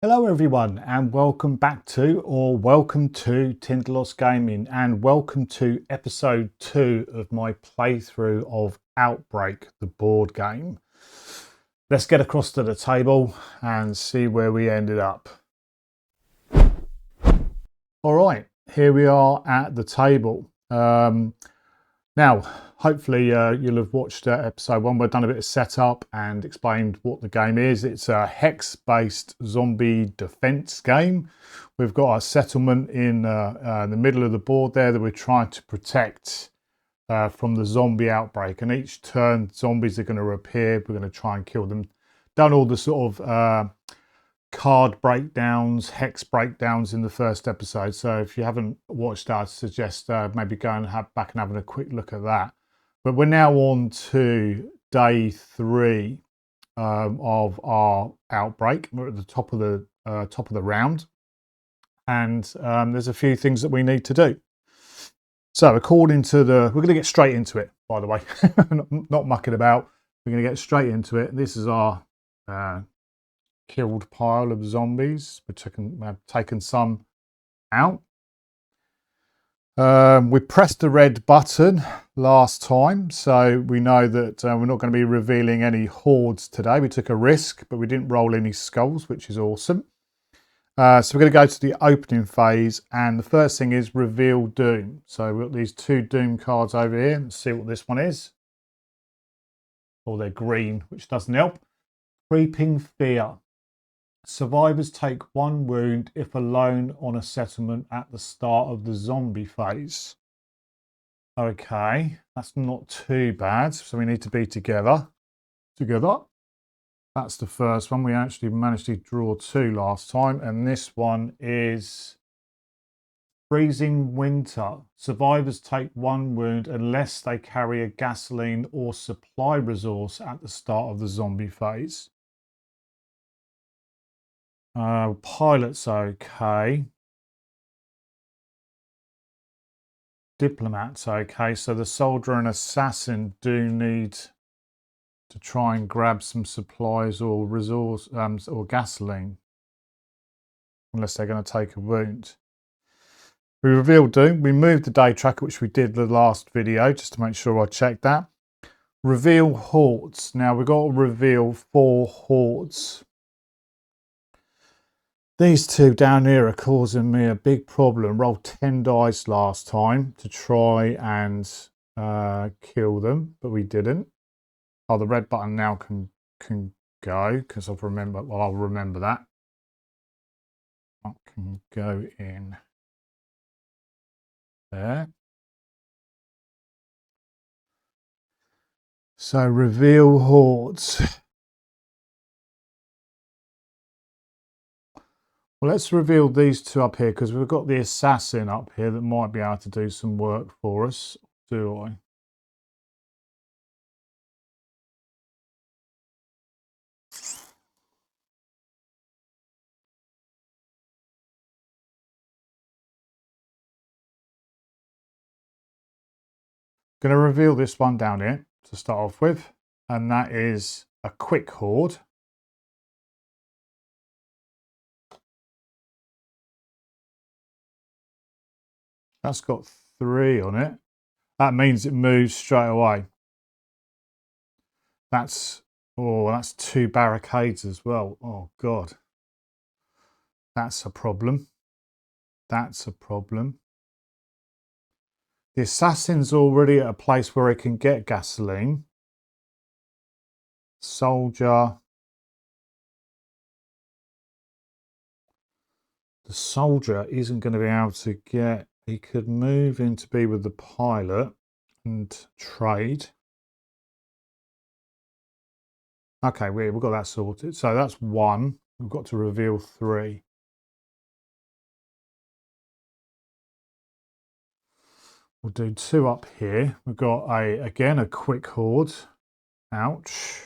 Hello everyone and welcome to Tinderlost Gaming, and welcome to episode 2 of my playthrough of Outbreak, the board game. Let's get across to the table and see where we ended up. Alright, here we are at the table. Now, hopefully you'll have watched episode 1. We've done a bit of setup and explained what the game is. It's a hex-based zombie defense game. We've got our settlement in the middle of the board there that we're trying to protect from the zombie outbreak. And each turn, zombies are going to appear. We're going to try and kill them. Done all the sort of card breakdowns, hex breakdowns in the first episode. So if you haven't watched that, I suggest maybe going back and having a quick look at that. But we're now on to day 3 of our outbreak. We're at the top of the round, and there's a few things that we need to do. So according to we're going to get straight into it. By the way, not mucking about. We're going to get straight into it. This is our killed pile of zombies, which have taken some out. We pressed the red button last time, so we know that we're not going to be revealing any hordes today. We took a risk, but we didn't roll any skulls, which is awesome. So we're going to go to the opening phase, and the first thing is reveal doom. So we've got these 2 doom cards over here. Let's see what this one is. Oh, they're green, which doesn't help. Creeping fear. Survivors take 1 wound if alone on a settlement at the start of the zombie phase. Okay, that's not too bad. So we need to be together. That's the first one. We actually managed to draw 2 last time. And this one is freezing winter. Survivors take 1 wound unless they carry a gasoline or supply resource at the start of the zombie phase. Pilot's okay. Diplomat's okay. So the soldier and assassin do need to try and grab some supplies or resource or gasoline, unless they're going to take a wound. We revealed doom. We moved the day tracker, which we did the last video, just to make sure I checked that. Reveal hordes. Now we've got to reveal 4 hordes. These 2 down here are causing me a big problem. Rolled 10 dice last time to try and kill them, but we didn't. Oh, the red button now can go, because I'll remember that. I can go in there. So reveal hordes. Well, let's reveal these 2 up here, because we've got the assassin up here that might be able to do some work for us. Do I? Going to reveal this one down here to start off with, and that is a quick horde. That's got 3 on it. That means it moves straight away. That's 2 barricades as well. Oh God, that's a problem. That's a problem. The assassin's already at a place where he can get gasoline. Soldier. The soldier isn't going to be able to get... He could move in to be with the pilot and trade. Okay, we've got that sorted. So that's 1. We've got to reveal 3. We'll do 2 up here. We've got again a quick horde. Ouch.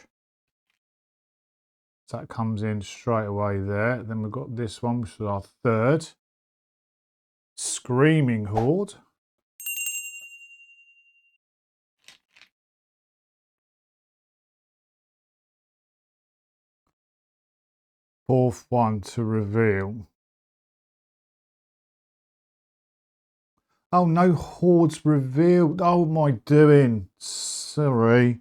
So that comes in straight away there. Then we've got this one, which is our 3rd. Screaming horde. Fourth one to reveal. Oh, no hordes revealed. Oh, my doing. Sorry.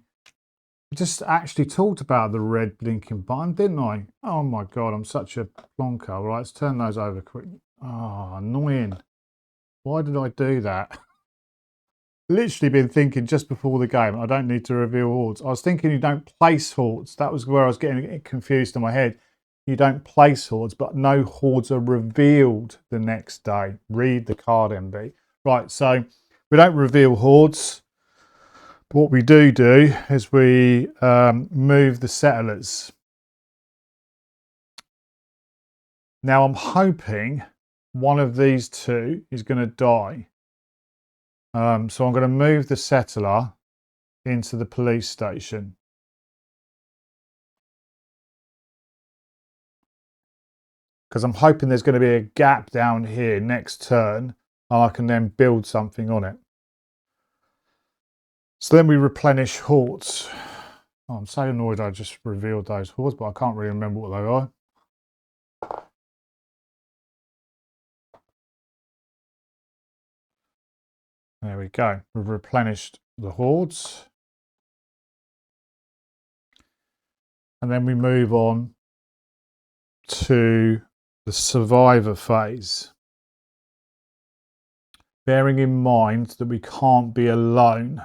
I just actually talked about the red blinking button, didn't I? Oh my God, I'm such a plonker. Right, let's turn those over quick. Oh, annoying. Why did I do that? Literally been thinking just before the game, I don't need to reveal hordes. I was thinking you don't place hordes. That was where I was getting confused in my head. You don't place hordes, but no hordes are revealed the next day. Read the card, MB. Right, so we don't reveal hordes. What we do is we move the settlers. Now I'm hoping one of these two is going to die. So I'm going to move the settler into the police station. Because I'm hoping there's going to be a gap down here next turn and I can then build something on it. So then we replenish hordes. Oh, I'm so annoyed I just revealed those hordes, but I can't really remember what they are. There we go. We've replenished the hordes. And then we move on to the survivor phase. Bearing in mind that we can't be alone.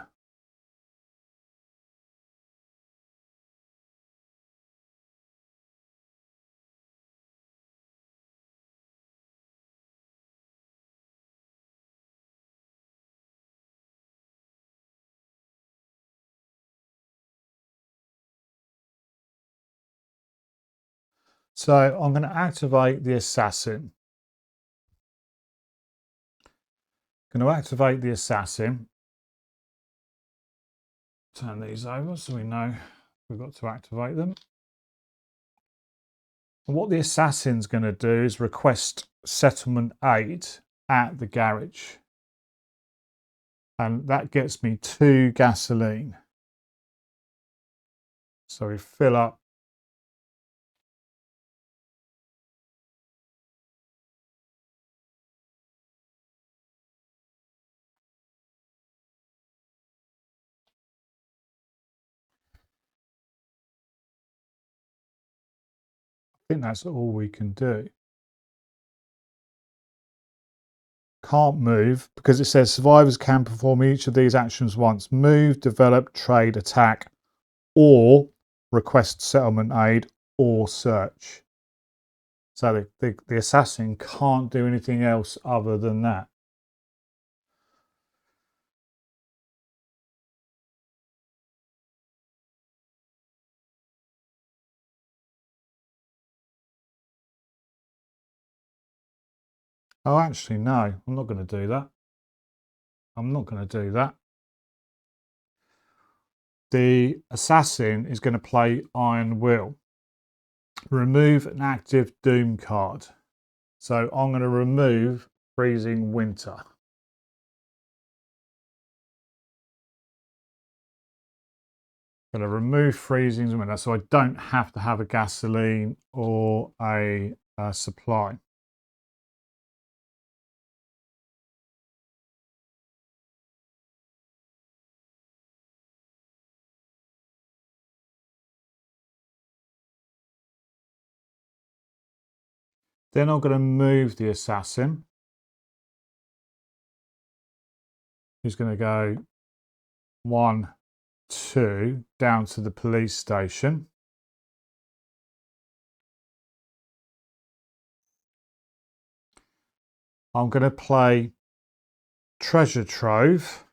So I'm going to activate the assassin. Going to activate the assassin. Turn these over so we know we've got to activate them. And what the assassin's going to do is request settlement aid at the garage. And that gets me 2 gasoline. So we fill up. I think that's all we can do. Can't move because it says survivors can perform each of these actions once. Move, develop, trade, attack, or request settlement aid or search. So the assassin can't do anything else other than that. Oh, actually, no, I'm not going to do that. I'm not going to do that. The assassin is going to play Iron Will. Remove an active Doom card. So I'm going to remove Freezing Winter. I'm going to remove Freezing Winter so I don't have to have a gasoline or a supply. Then I'm going to move the assassin. He's going to go 1, 2 down to the police station. I'm going to play Treasure Trove.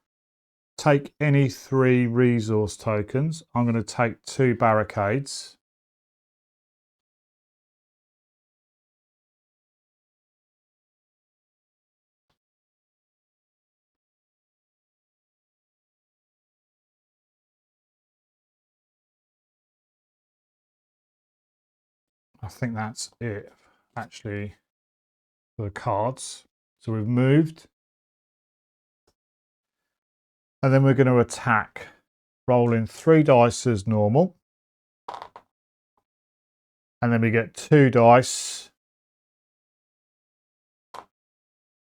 Take any 3 resource tokens. I'm going to take 2 barricades. I think that's it, actually, for the cards. So we've moved. And then we're going to attack. Rolling 3 dice as normal. And then we get 2 dice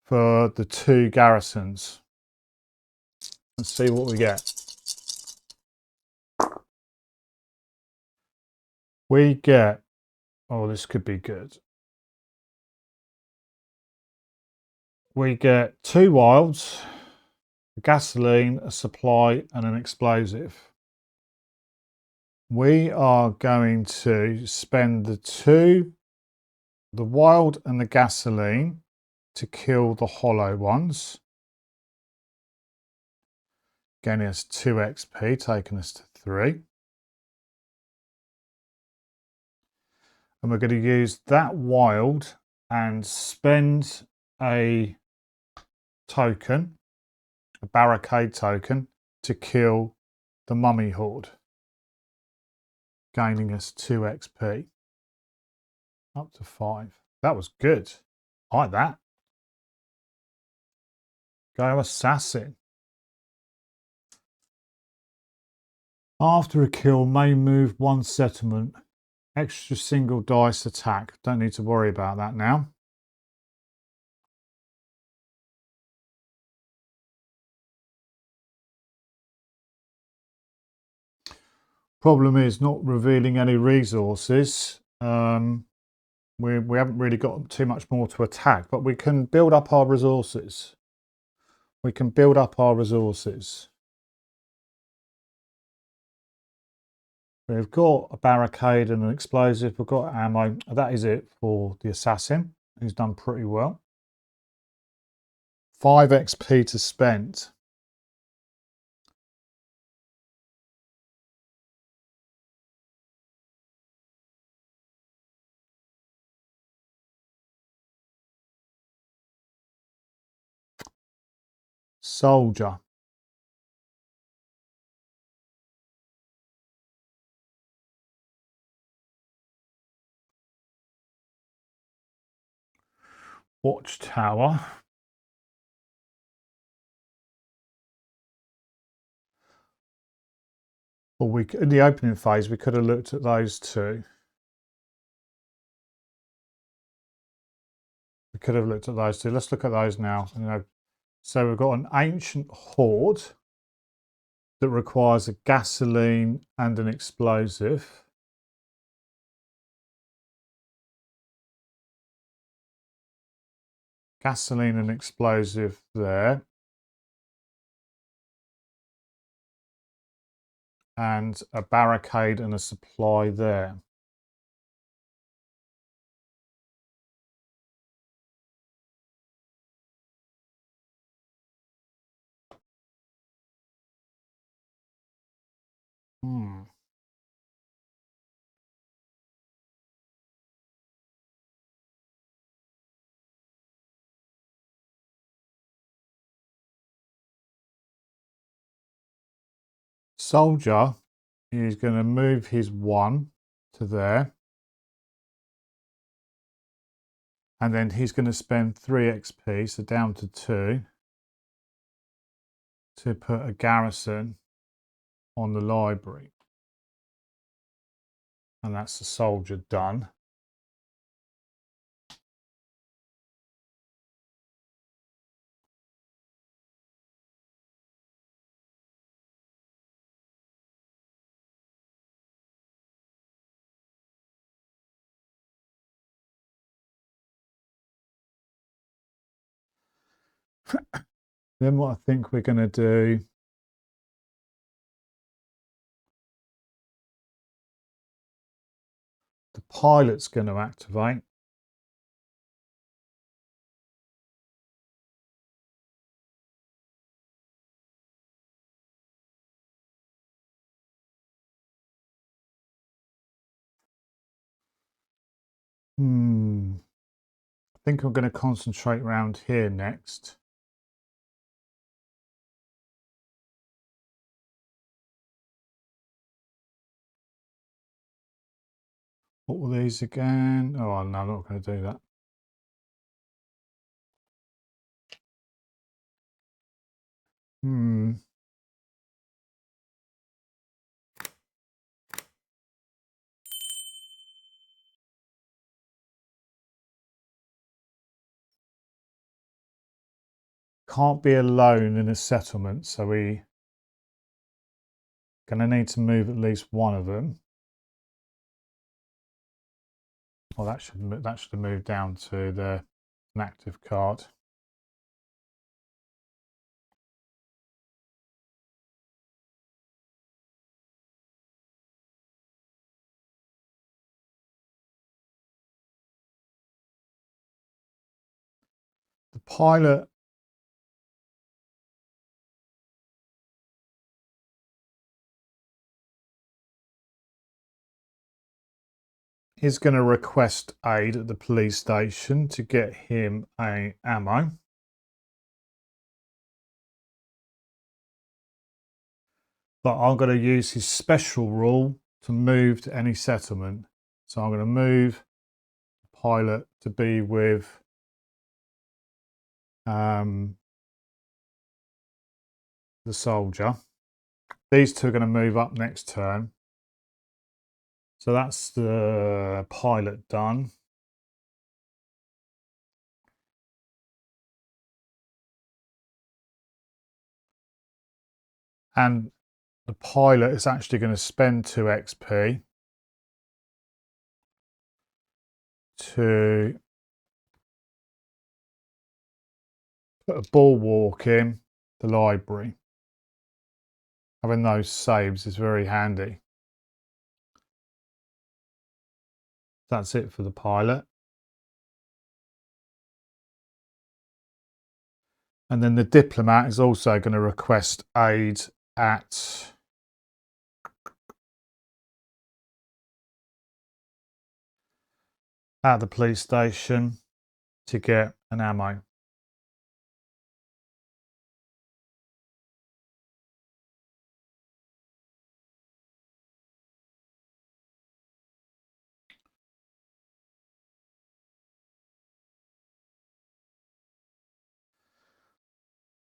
for the 2 garrisons. Let's see what we get. We get, oh, this could be good. We get 2 wilds, a gasoline, a supply, and an explosive. We are going to spend the wild and the gasoline to kill the hollow ones. Getting us 2 XP, taking us to 3. And we're going to use that wild and spend a token, a barricade token, to kill the mummy horde, gaining us 2 XP. Up to 5. That was good. I like that. Go assassin. After a kill, may move 1 settlement. Extra single dice attack. Don't need to worry about that now. Problem is not revealing any resources. We haven't really got too much more to attack, but we can build up our resources. We can build up our resources. We've got a barricade and an explosive. We've got ammo. That is it for the assassin. He's done pretty well. 5 XP to spend. Soldier. Watchtower. Or in the opening phase, we could have looked at those 2. We could have looked at those 2. Let's look at those now. So we've got an ancient horde that requires a gasoline and an explosive. Gasoline and explosive there. And a barricade and a supply there. Soldier is going to move his 1 to there. And then he's going to spend 3 XP, so down to 2, to put a garrison on the library. And that's the soldier done. Then what I think we're going to do, the pilot's going to activate. I think I'm going to concentrate around here next. What were these again? Oh, no, I'm not going to do that. can't be alone in a settlement, so we're going to need to move at least one of them. Well, that should have moved down to an active card. The pilot is going to request aid at the police station to get him ammo. But I'm going to use his special rule to move to any settlement. So I'm going to move the pilot to be with the soldier. These two are going to move up next turn. So that's the pilot done. And the pilot is actually going to spend 2 XP to put a bulwark in the library. Having those saves is very handy. That's it for the pilot. And then the diplomat is also going to request aid at the police station to get an ammo.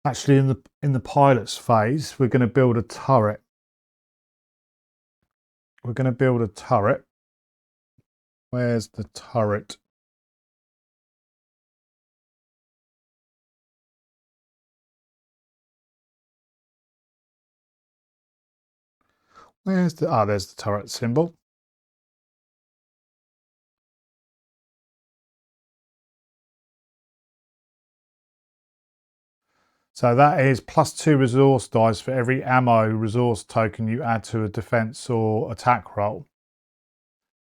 Actually, in the pilot's phase, we're going to build a turret. We're going to build a turret. Where's the turret? There's the turret symbol. So that is +2 resource dice for every ammo resource token you add to a defense or attack roll.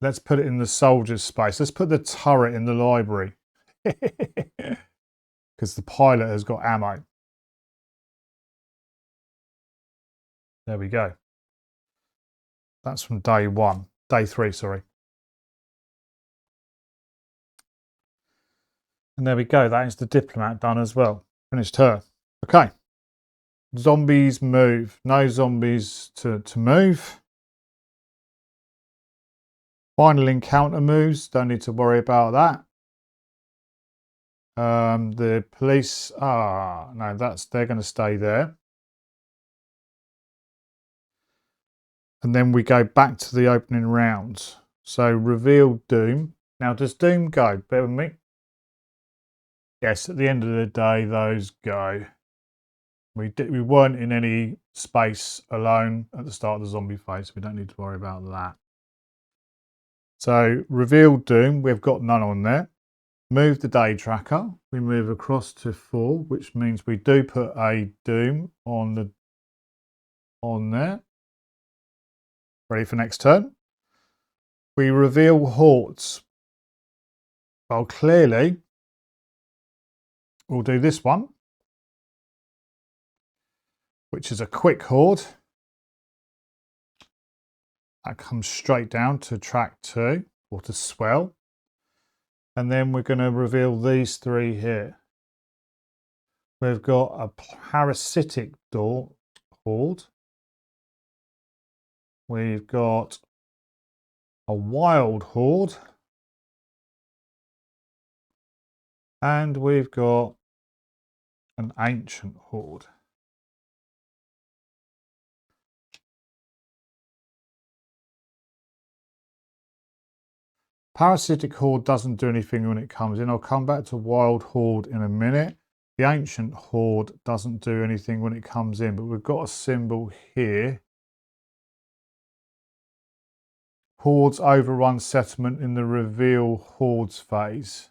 Let's put it in the soldier's space. Let's put the turret in the library. Because the pilot has got ammo. There we go. That's from day 3, sorry. And there we go. That is the diplomat done as well. Finished her. Okay. Zombies move. No zombies to move. Final encounter moves. Don't need to worry about that. The police. No, they're going to stay there. And then we go back to the opening rounds. So reveal Doom. Now, does Doom go? Bear with me. Yes, at the end of the day, those go. We weren't in any space alone at the start of the zombie phase, so we don't need to worry about that. So reveal Doom, we've got none on there. Move the day tracker. We move across to 4, which means we do put a Doom on there. Ready for next turn. We reveal hordes. Well, clearly, we'll do this one, which is a quick horde. That comes straight down to track 2, or to swell. And then we're going to reveal these 3 here. We've got a parasitic horde. We've got a wild horde. And we've got an ancient horde. Parasitic horde doesn't do anything when it comes in. I'll come back to wild horde in a minute. The ancient horde doesn't do anything when it comes in, but we've got a symbol here. Hordes overrun settlement in the reveal hordes phase.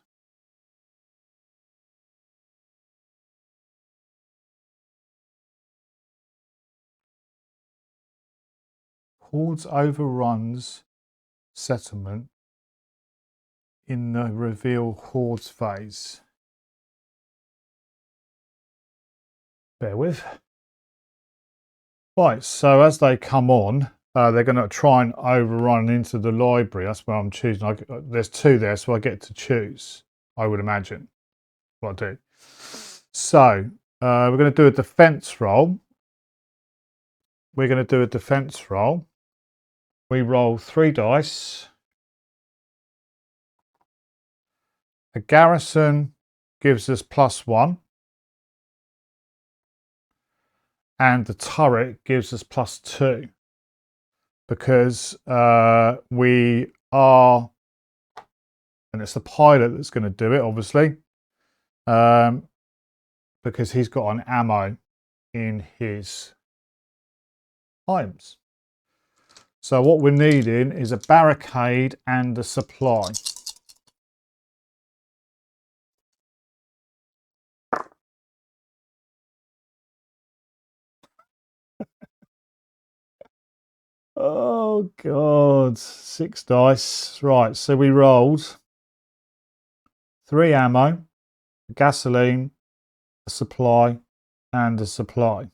Hordes overruns settlement in the reveal hordes phase. Bear with. Right, so as they come on, they're going to try and overrun into the library. That's where I'm choosing. There's two there, so I get to choose, I would imagine, what I do. So we're going to do a defense roll. We're going to do a defense roll. We roll 3 dice. A garrison gives us +1. And the turret gives us +2. Because we are, and it's the pilot that's going to do it, obviously, because he's got an ammo in his items. So what we're needing is a barricade and a supply. Oh God, 6 dice. Right, so we rolled 3 ammo, gasoline, a supply, and a supply.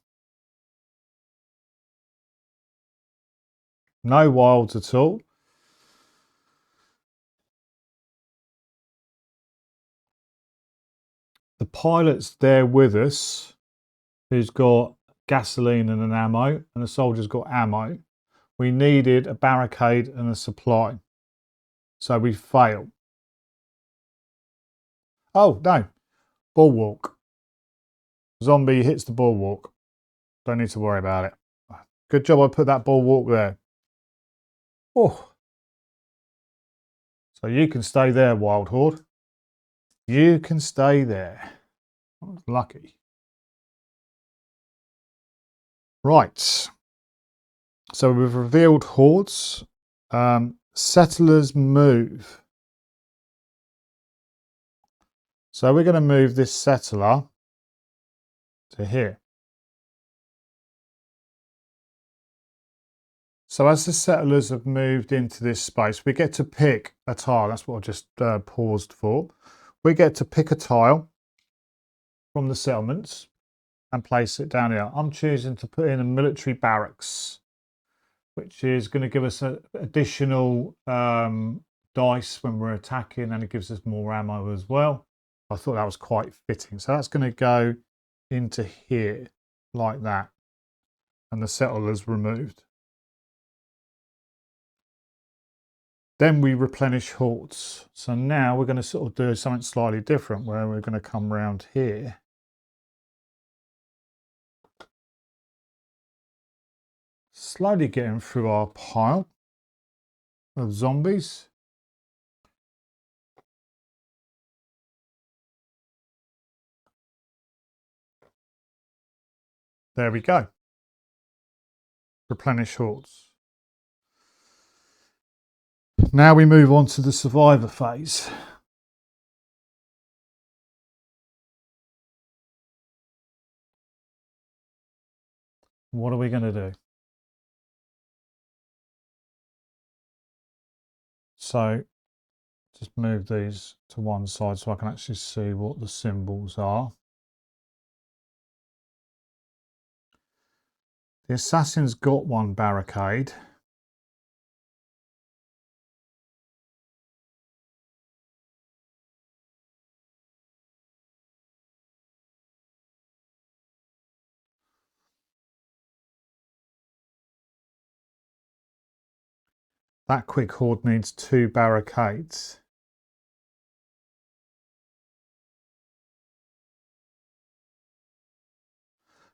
No wilds at all. The pilot's there with us, who's got gasoline and an ammo, and the soldier's got ammo. We needed a barricade and a supply. So we fail. Oh, no. Bulwark. Zombie hits the bulwark. Don't need to worry about it. Good job I put that bulwark there. Oh. So you can stay there, Wild Horde. You can stay there. I was lucky. Right. So we've revealed hordes. Settlers move. So we're going to move this settler to here. So as the settlers have moved into this space, we get to pick a tile. That's what I just paused for. We get to pick a tile from the settlements and place it down here. I'm choosing to put in a military barracks, which is going to give us an additional dice when we're attacking, and it gives us more ammo as well. I thought that was quite fitting. So that's going to go into here like that, and the settlers removed. Then we replenish hordes. So now we're going to sort of do something slightly different, where we're going to come around here. Slowly getting through our pile of zombies. There we go. Replenish hordes. Now we move on to the survivor phase. What are we going to do? So just move these to one side so I can actually see what the symbols are. The assassin's got one barricade. That quick horde needs 2 barricades.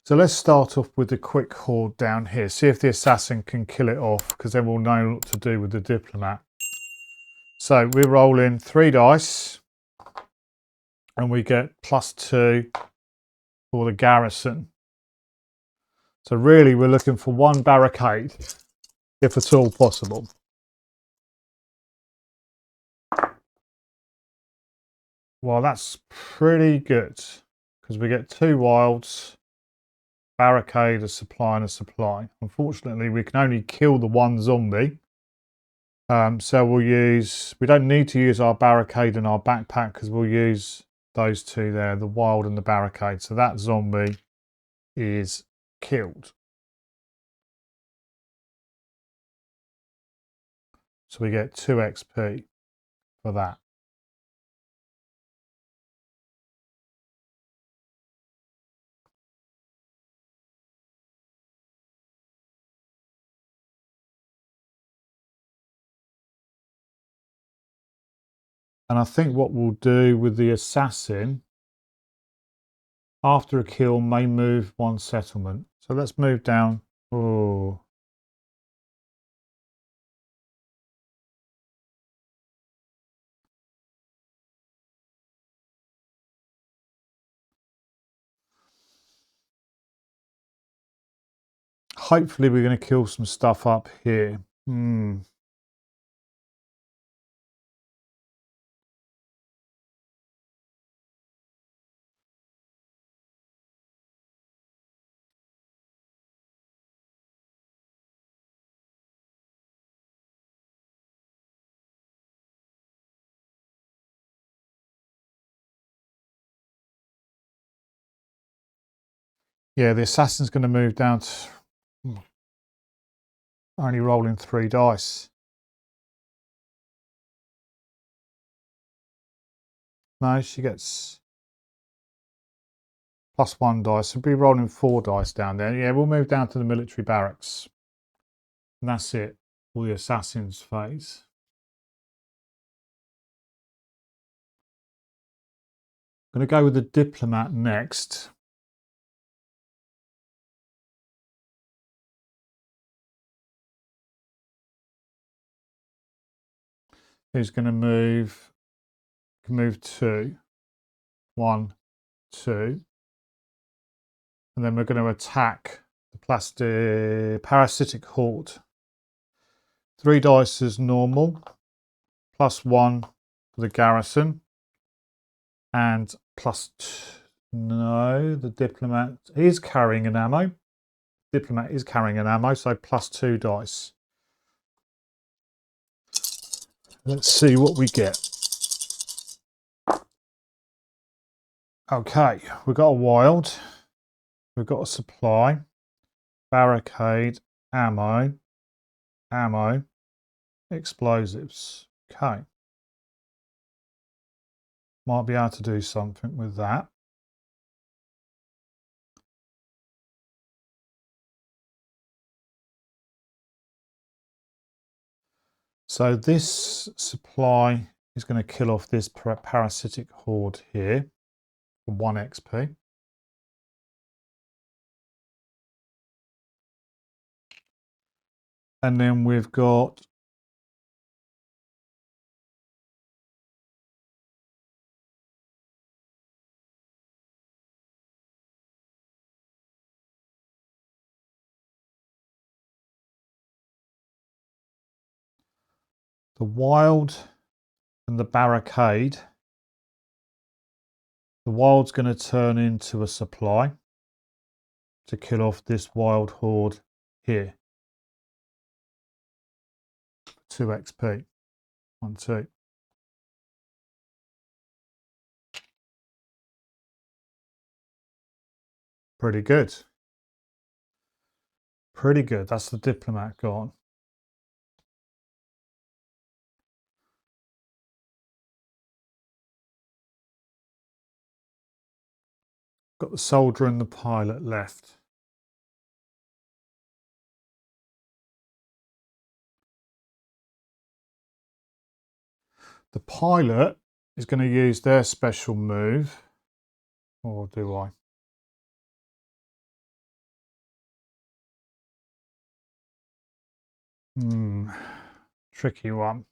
So let's start off with the quick horde down here. See if the assassin can kill it off, because then we'll know what to do with the diplomat. So we roll in 3 dice and we get +2 for the garrison. So really we're looking for one barricade, if at all possible. Well, that's pretty good, because we get 2 wilds, barricade, a supply and a supply. Unfortunately, we can only kill the 1 zombie. So we don't need to use our barricade and our backpack, because we'll use those 2 there, the wild and the barricade. So that zombie is killed. So we get 2 XP for that. And I think what we'll do with the assassin, after a kill, may move 1 settlement. So let's move down. Oh. Hopefully we're going to kill some stuff up here. Yeah, the assassin's going to move down to only rolling 3 dice. No, she gets +1 dice. So we'll be rolling 4 dice down there. Yeah, we'll move down to the military barracks. And that's it for the assassin's phase. I'm going to go with the diplomat next. Who's going to move? Can move 2. 1, 2. And then we're going to attack the parasitic horde. 3 dice as normal, +1 for the garrison, and no, the diplomat is carrying an ammo. Diplomat is carrying an ammo, so +2 dice. Let's see what we get. Okay, we've got a wild, we've got a supply, barricade, ammo, explosives. Okay. Might be able to do something with that. So this supply is going to kill off this parasitic horde here for 1 XP. And then we've got the wild and the barricade. The wild's going to turn into a supply to kill off this wild horde here. 2 XP. 1, 2. Pretty good. Pretty good. That's the diplomat gone. Got the soldier and the pilot left. The pilot is going to use their special move. Or do I? Tricky one.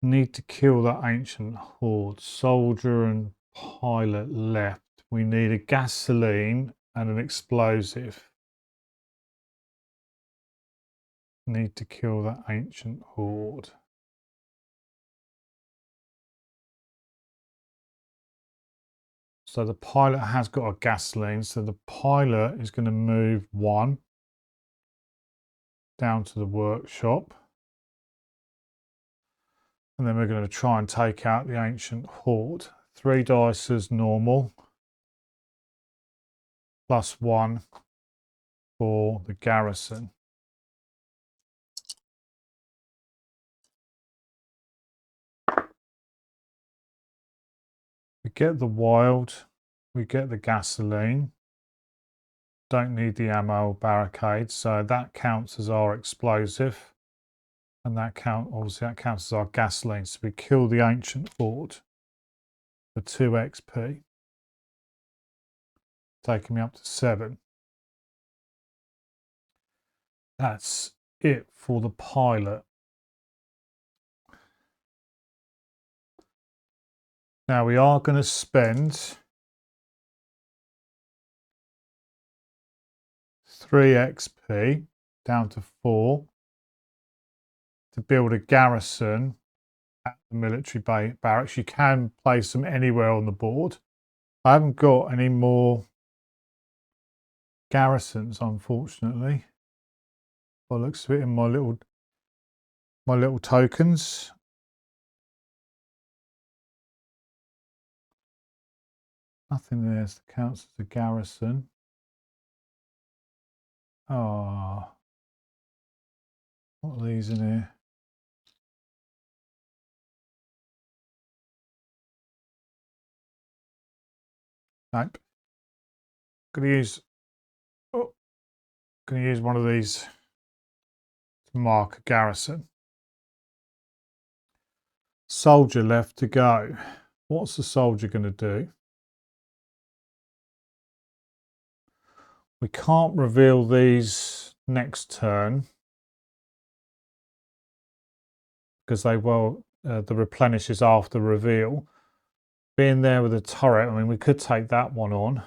Need to kill that ancient horde. Soldier and pilot left. we need a gasoline and an explosive. Need to kill that ancient horde. So the pilot has got a gasoline, so the pilot is going to move 1 down to the workshop. And then we're going to try and take out the ancient horde. 3 dice as normal. +1 for the garrison. We get the wild, we get the gasoline. Don't need the ammo barricade, so that counts as our explosive. And obviously that counts as our gasoline. So we kill the ancient horde for 2 XP. Taking me up to 7. That's it for the pilot. Now we are going to spend 3 XP down to 4 to build a garrison at the military barracks. You can place them anywhere on the board. I haven't got any more garrisons, unfortunately. By the looks of it in my little tokens. Nothing there that counts as a garrison. Ah, what are these in here? Nope. Gonna use one of these to mark a garrison. Soldier left to go. What's the soldier going to do? We can't reveal these next turn because they will the replenish is after reveal. Being there with a turret, I mean, we could take that one on.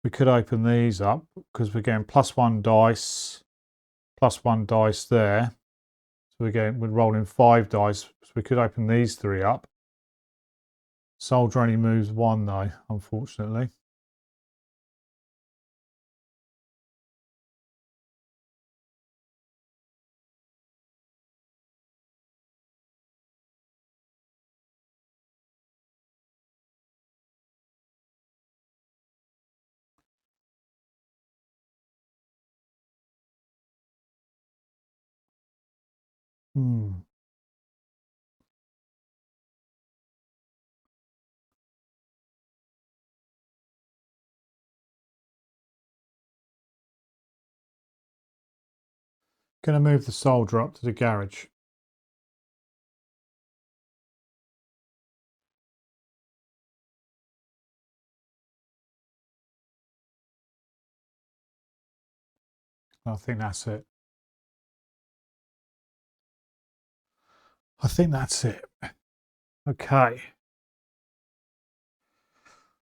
We could open these up because we're getting +1 dice, +1 dice there. So we're rolling 5 dice. So we could open these 3 up. Soldier only moves 1 though, unfortunately. Going to move the soldier up to the garage. I think that's it. I think that's it. Okay.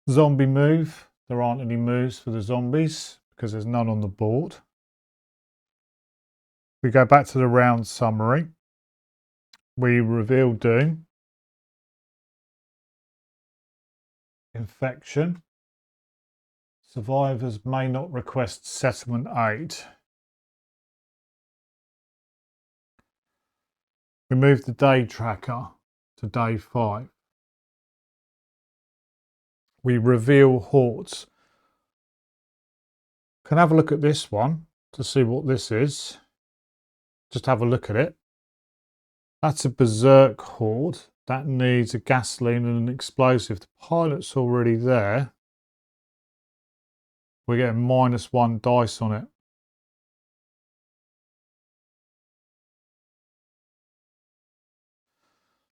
Zombie move. There aren't any moves for the zombies because there's none on the board. We go back to the round summary. We reveal Doom. Infection. Survivors may not request settlement aid. We move the day tracker to day 5. We reveal hordes. Can have a look at this one to see what this is. Just have a look at it. That's a berserk horde. That needs a gasoline and an explosive. The pilot's already there. We're getting -1 dice on it.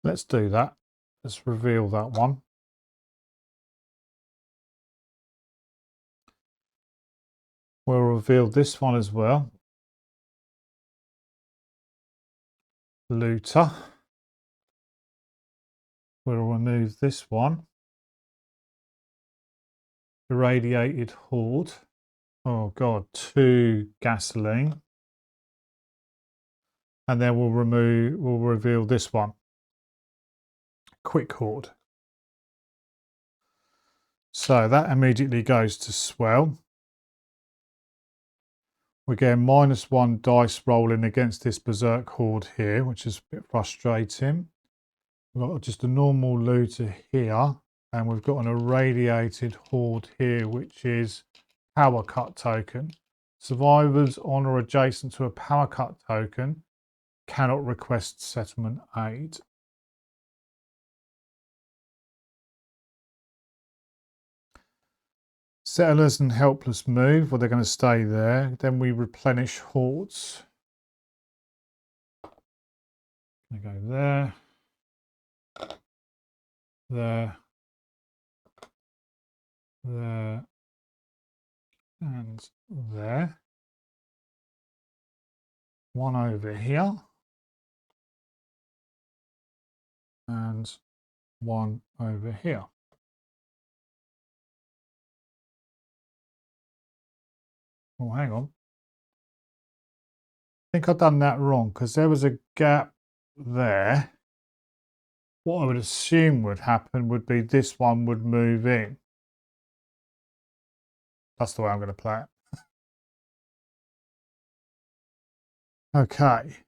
Let's do that. Let's reveal that one. We'll reveal this one as well. looter. We'll remove this one. Irradiated horde. Oh god, 2 gasoline. And then we'll reveal this one. Quick horde. So that immediately goes to swell. We're getting -1 dice rolling against this berserk horde here, which is a bit frustrating. We've got just a normal looter here, and we've got an irradiated horde here, which is power cut token. Survivors on or adjacent to a power cut token cannot request settlement aid. Settlers and helpless move, well, they're going to stay there. Then we replenish hordes. Going to go there, there, there, and there. One over here. And one over here. Oh, hang on. I think I've done that wrong because there was a gap there. What I would assume would happen would be this one would move in. That's the way I'm going to play it. Okay.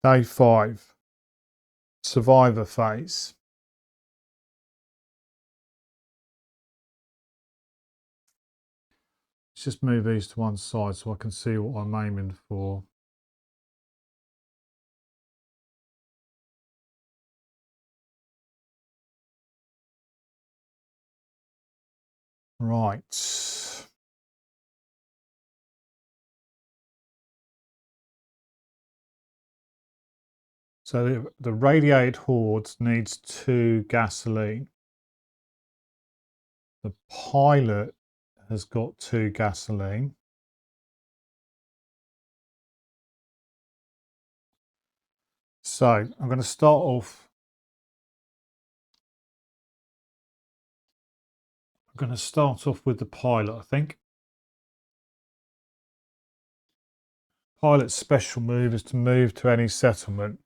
Day 5. Survivor phase. Let's just move these to one side so I can see what I'm aiming for. Right. So the radiated horde needs 2 gasoline. The pilot has got 2 gasoline. So I'm going to start off. I'm going to start off with the pilot, I think. Pilot's special move is to move to any settlement.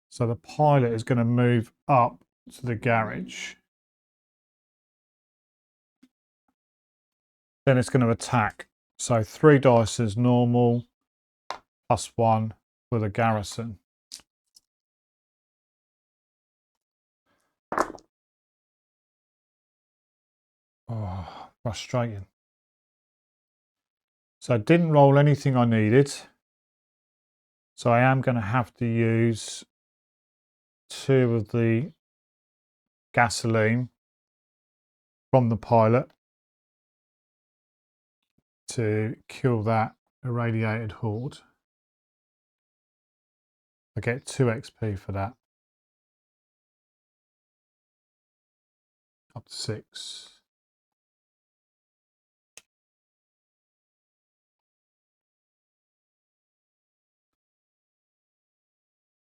So the pilot is going to move up to the garage. Then it's going to attack. So 3 dice is normal, +1 for the garrison. Oh, frustrating. So I didn't roll anything I needed. So I am going to have to use 2 of the gasoline from the pilot to kill that irradiated horde. I get 2 XP for that. Up to 6.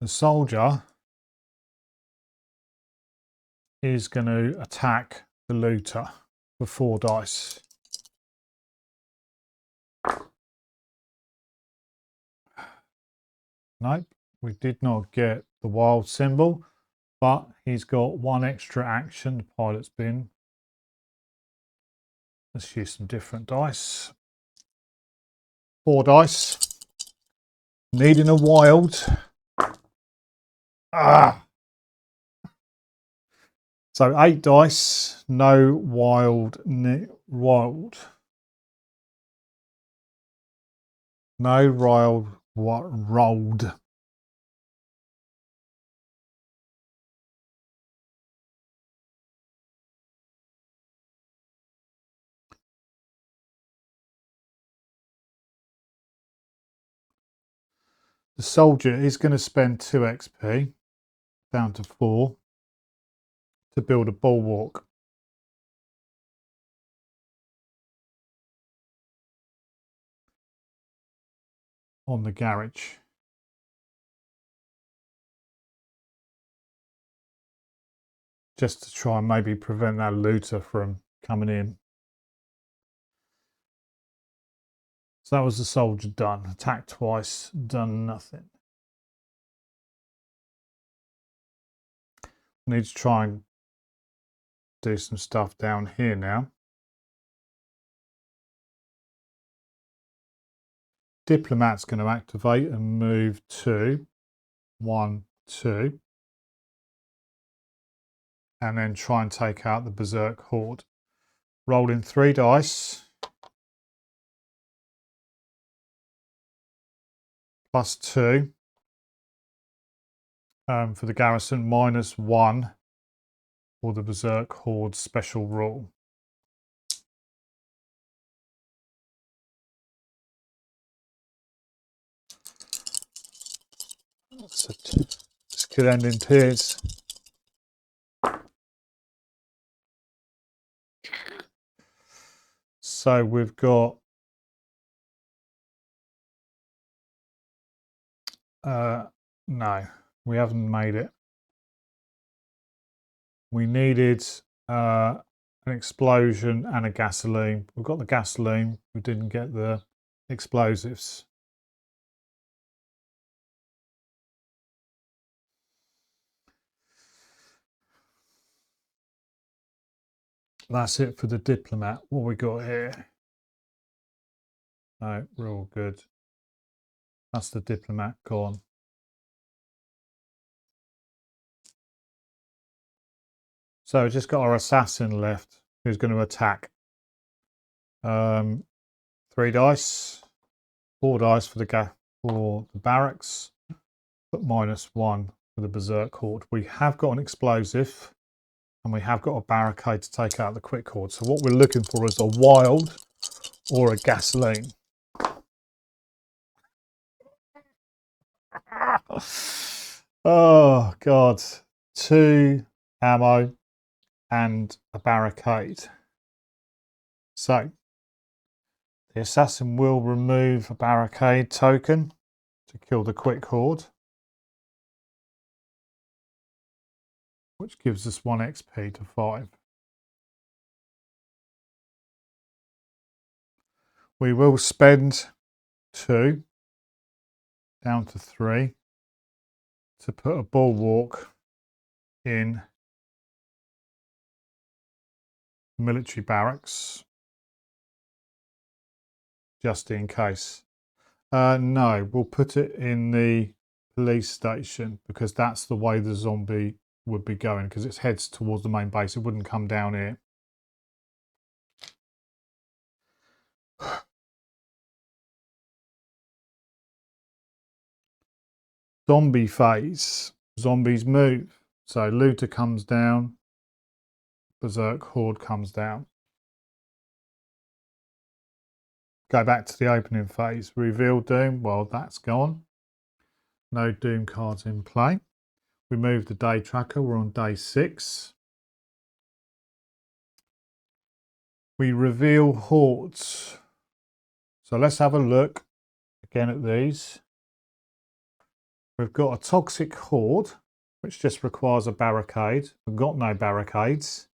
The soldier is going to attack the looter for 4 dice. Nope, we did not get the wild symbol, but he's got 1 extra action. The pilot's been. Let's use some different dice. 4 dice. Needing a wild. So 8 dice, no wild, no wild rolled. The soldier is going to spend 2 XP, down to 4, to build a bulwark. On the garage. just to try and maybe prevent that looter from coming in. So that was the soldier done. Attacked twice, done nothing. Need to try and do some stuff down here now. Diplomat's going to activate and move to 1, 2. And then try and take out the Berserk Horde. Rolling 3 dice. +2. For the garrison, -1 for the Berserk Horde special rule. This could end in tears. So we've got no, we haven't made it. We needed an explosion and a gasoline. We've got the gasoline, we didn't get the explosives. That's it for the diplomat. What we got here? No, we're all good. That's the diplomat gone. So we've just got our assassin left who's going to attack. 3 dice, 4 dice for the barracks, but -1 for the Berserk Horde. We have got an explosive and we have got a barricade to take out the quick horde. So what we're looking for is a wild or a gasoline. Oh God, 2 ammo and a barricade. So the assassin will remove a barricade token to kill the quick horde, which gives us 1 XP to 5. We will spend 2 down to 3 to put a bulwark in military barracks, just in case. No, we'll put it in the police station because that's the way the zombie would be going, because it heads towards the main base. It wouldn't come down here. Zombie phase. Zombies move. So looter comes down, Berserk Horde comes down. Go back to the opening phase. Reveal Doom. Well, that's gone. No Doom cards in play. We move the day tracker. We're on day 6. We reveal hordes. So let's have a look again at these. We've got a toxic horde, which just requires a barricade. We've got no barricades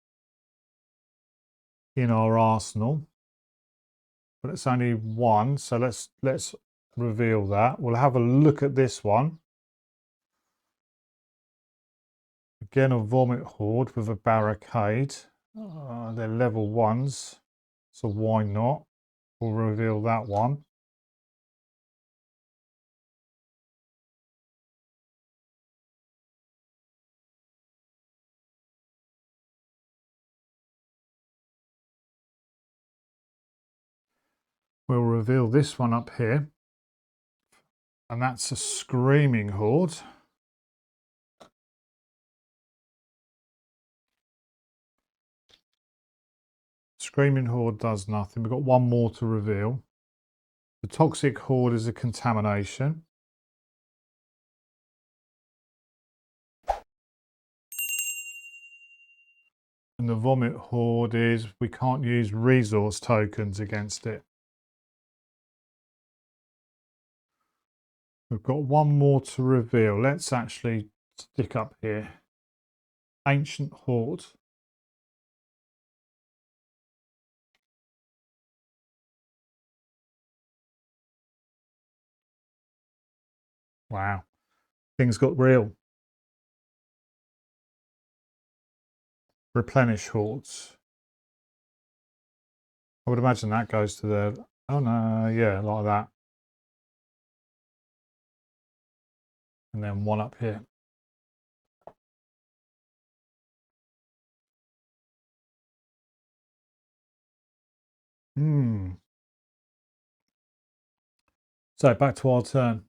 in our arsenal, but it's only 1. So let's reveal that. We'll have a look at this one. Again, a vomit horde with a barricade. They're level 1s, so why not? We'll reveal that one. We'll reveal this one up here, and that's a screaming horde. Screaming horde does nothing. We've got 1 more to reveal. The toxic horde is a contamination. And the vomit horde is we can't use resource tokens against it. We've got 1 more to reveal. Let's actually stick up here. ancient horde. Wow, things got real. Replenish hordes. I would imagine that goes to the, oh no, yeah, like that. And then one up here. So back to our turn.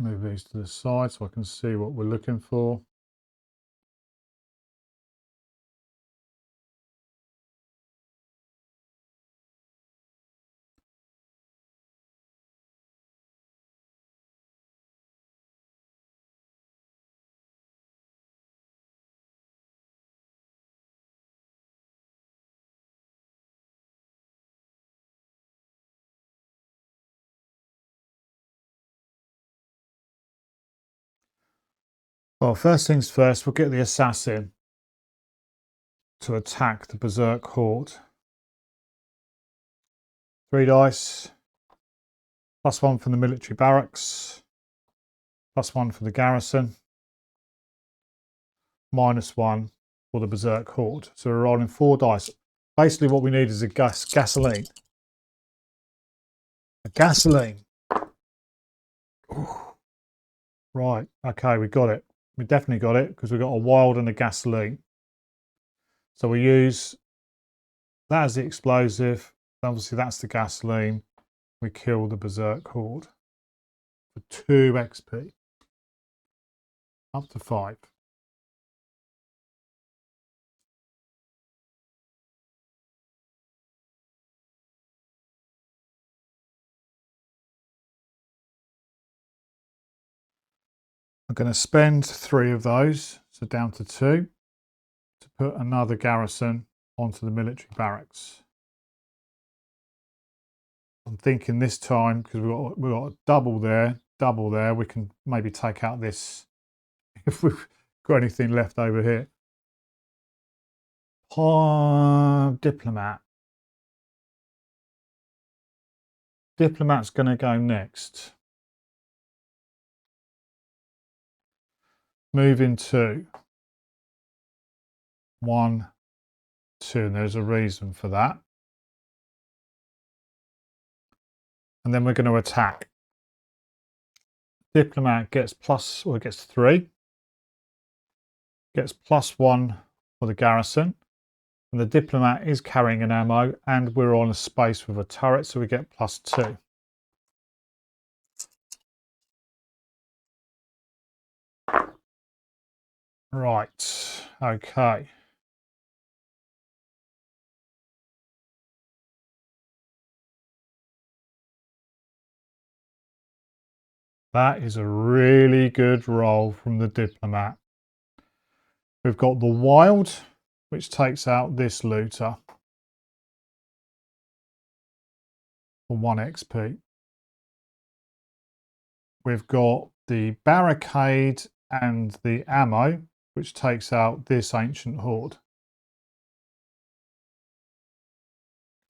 Move these to the side so I can see what we're looking for. Well, first things first, we'll get the assassin to attack the berserk horde. 3 dice, +1 from the military barracks, +1 for the garrison, -1 for the berserk horde. So we're rolling 4 dice. Basically what we need is a gasoline. A gasoline. Ooh. Right, okay, we got it. We definitely got it because we've got a wild and a gasoline. So we use that as the explosive. Obviously that's the gasoline. We kill the berserk horde for 2 XP. Up to 5. I'm going to spend 3 of those, so down to 2, to put another garrison onto the military barracks. I'm thinking this time, because we've got a double there, we can maybe take out this if we've got anything left over here. Diplomat. Diplomat's going to go next. Moving to 1, 2, and there's a reason for that. And then we're going to attack. Diplomat gets gets 3. Gets +1 for the garrison. And the diplomat is carrying an ammo, and we're on a space with a turret, so we get +2. Right, okay. That is a really good roll from the diplomat. We've got the wild, which takes out this looter for 1 XP. We've got the barricade and the ammo, which takes out this ancient horde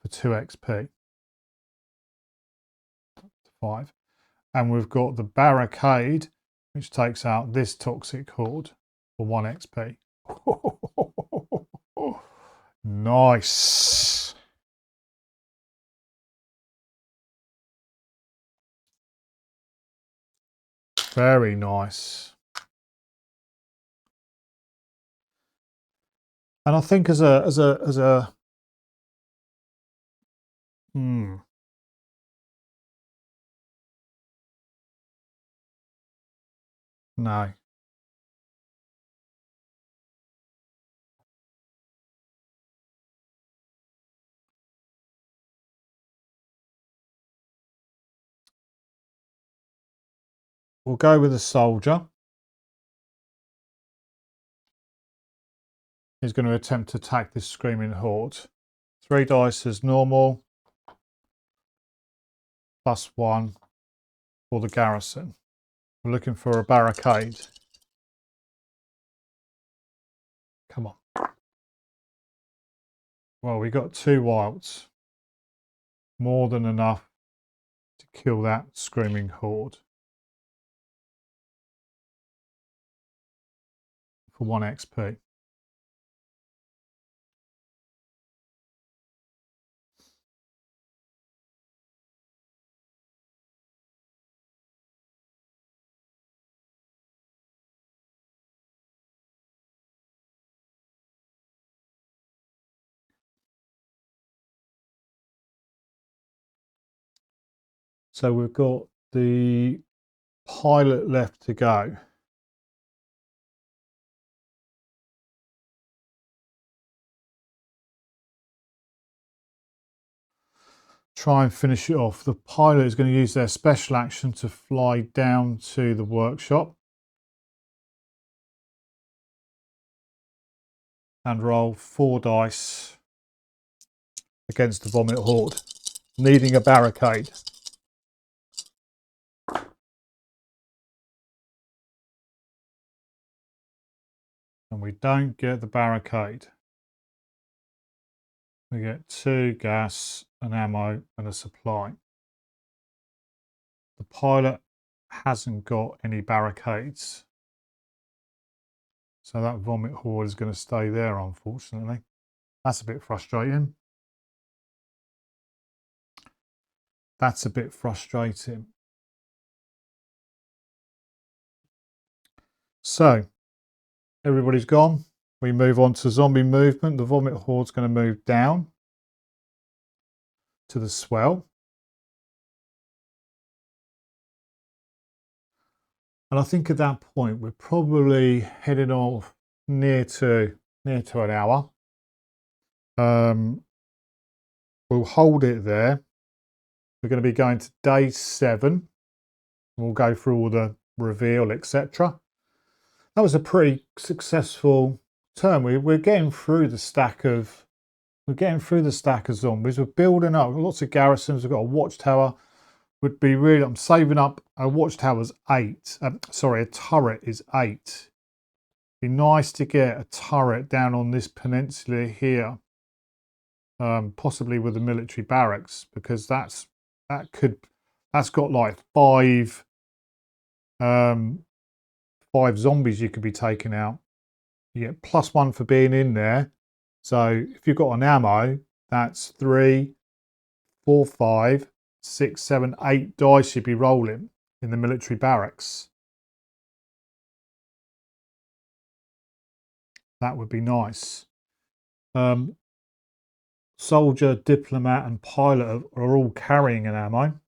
for 2 XP. 5. And we've got the barricade, which takes out this toxic horde for 1 XP. Nice. Very nice. And I think as a no. We'll go with a soldier. is going to attempt to attack this screaming horde. 3 dice as normal, +1 for the garrison. We're looking for a barricade. Come on. Well, we got 2 wilds. More than enough to kill that screaming horde. For 1 XP. So we've got the pilot left to go. Try and finish it off. The pilot is going to use their special action to fly down to the workshop and roll 4 dice against the vomit horde, needing a barricade. And we don't get the barricade. We get 2 gas, an ammo and a supply. The pilot hasn't got any barricades. So that vomit horde is going to stay there, unfortunately. That's a bit frustrating. That's a bit frustrating. So, everybody's gone. We move on to zombie movement. The vomit horde's going to move down to the swell. And I think at that point, we're probably heading off near to an hour. We'll hold it there. We're going to be going to day 7. We'll go through all the reveal, etc. That was a pretty successful turn. We're getting through the stack of zombies. We're building up lots of garrisons. We've got a watchtower. Would be really. I'm saving up. A watchtower's 8. Sorry, a turret is 8. Be nice to get a turret down on this peninsula here, possibly with the military barracks, because that's got like 5 zombies you could be taking out. You get +1 for being in there. So if you've got an ammo, that's 3, 4, 5, 6, 7, 8 dice you'd be rolling in the military barracks. That would be nice. Soldier, diplomat and pilot are all carrying an ammo.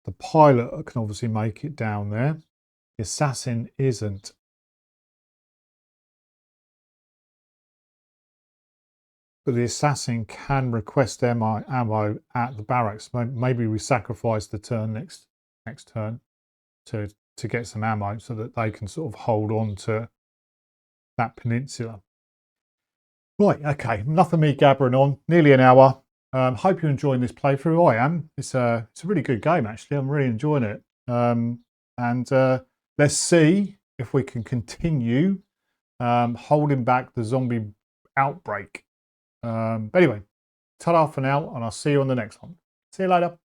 The pilot can obviously make it down there. The assassin isn't. But the assassin can request ammo at the barracks. Maybe we sacrifice the turn next turn to get some ammo so that they can sort of hold on to that peninsula. Right, okay, enough of me gabbering on. Nearly an hour. Hope you're enjoying this playthrough. I am. It's a really good game, actually. I'm really enjoying it. Let's see if we can continue holding back the zombie outbreak. But anyway, ta-da for now, and I'll see you on the next one. See you later.